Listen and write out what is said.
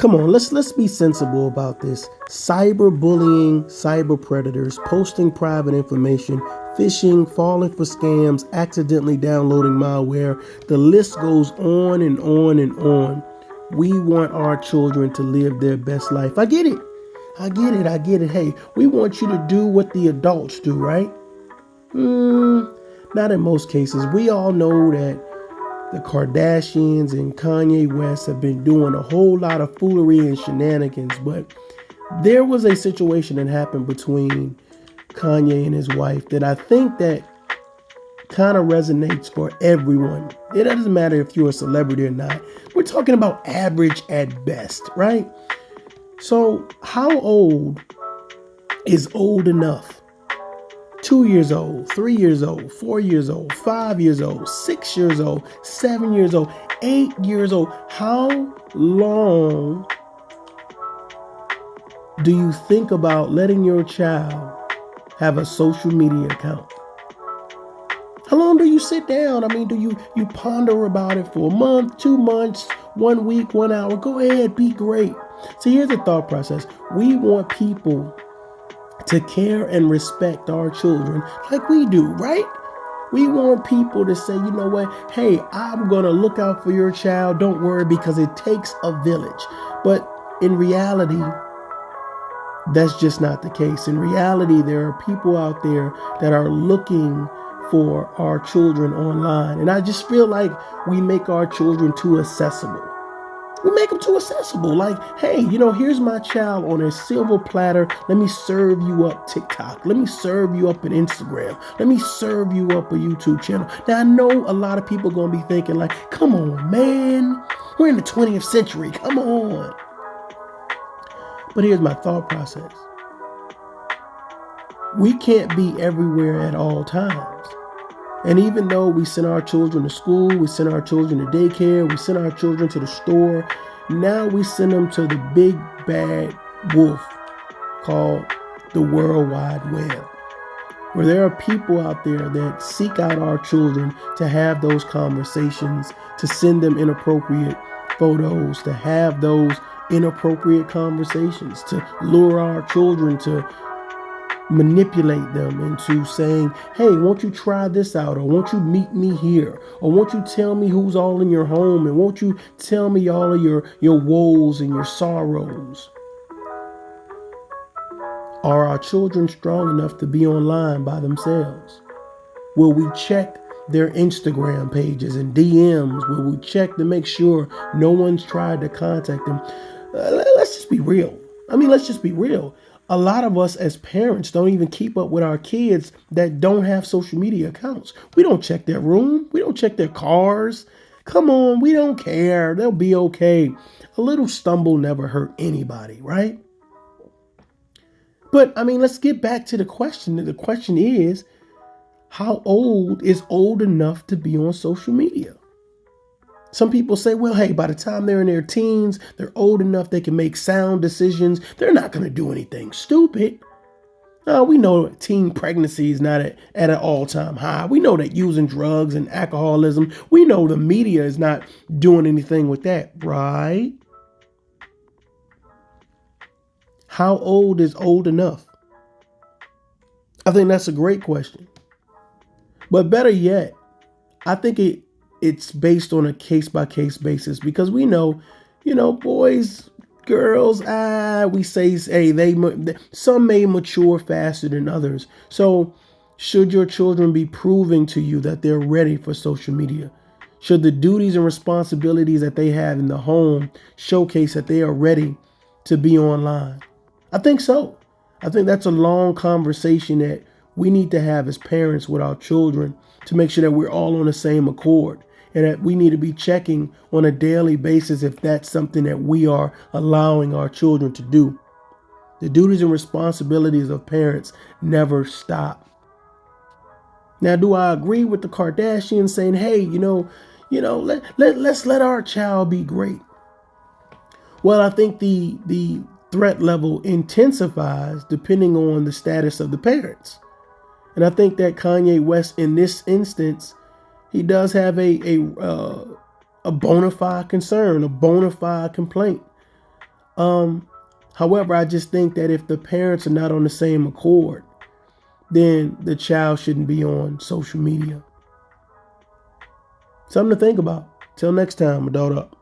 Come on, let's be sensible about this. Cyberbullying, cyber predators, posting private information, phishing, falling for scams, accidentally downloading malware. The list goes on and on and on. We want our children to live their best life. I get it. I get it. Hey, we want you to do what the adults do, right? Not in most cases. We all know that the Kardashians and Kanye West have been doing a whole lot of foolery and shenanigans, but there was a situation that happened between Kanye and his wife that I think that kind of resonates for everyone. It doesn't matter if you're a celebrity or not. We're talking about average at best, right? So how old is old enough? 2 years old, 3 years old, 4 years old, 5 years old, 6 years old, 7 years old, 8 years old. How long do you think about letting your child have a social media account? How long do you sit down? I mean, do you ponder about it for a month, 2 months, 1 week, 1 hour? Go ahead, be great. So here's the thought process. We want people to care and respect our children like we do, right? We want people to say, you know what? Hey, I'm going to look out for your child. Don't worry, because it takes a village. But in reality, that's just not the case. In reality, there are people out there that are looking for our children online. And I just feel like we make our children too accessible. We make them too accessible. Like, hey, here's my child on a silver platter. Let me serve you up TikTok. Let me serve you up an Instagram. Let me serve you up a YouTube channel. Now, I know a lot of people are going to be thinking like, come on, man. We're in the 20th century. Come on. But here's my thought process. We can't be everywhere at all times. And even though we send our children to school, we send our children to daycare, we send our children to the store, now we send them to the big bad wolf called the World Wide Web, where there are people out there that seek out our children to have those conversations, to send them inappropriate photos, to have those inappropriate conversations, to lure our children to manipulate them into saying, hey, won't you try this out? Or won't you meet me here? Or won't you tell me who's all in your home? And won't you tell me all of your woes and your sorrows? Are our children strong enough to be online by themselves? Will we check their Instagram pages and DMs? Will we check to make sure no one's tried to contact them? Let's just be real. Let's just be real. A lot of us as parents don't even keep up with our kids that don't have social media accounts. We don't check their room. We don't check their cars. Come on, we don't care. They'll be okay. A little stumble never hurt anybody, right? But let's get back to the question. The question is, how old is old enough to be on social media? Some people say, well, hey, by the time they're in their teens, they're old enough they can make sound decisions. They're not going to do anything stupid. We know teen pregnancy is not at an all-time high. We know that using drugs and alcoholism, we know the media is not doing anything with that, right? How old is old enough? I think that's a great question. But better yet, I think it's based on a case-by-case basis, because we know, boys, girls, we say, hey, some may mature faster than others. So should your children be proving to you that they're ready for social media? Should the duties and responsibilities that they have in the home showcase that they are ready to be online? I think so. I think that's a long conversation that we need to have as parents with our children to make sure that we're all on the same accord, and that we need to be checking on a daily basis if that's something that we are allowing our children to do. The duties and responsibilities of parents never stop. Now, do I agree with the Kardashians saying, hey, let's let our child be great? Well, I think the threat level intensifies depending on the status of the parents. And I think that Kanye West, in this instance, he does have a bona fide concern, a bona fide complaint. However, I just think that if the parents are not on the same accord, then the child shouldn't be on social media. Something to think about. Till next time, adult up.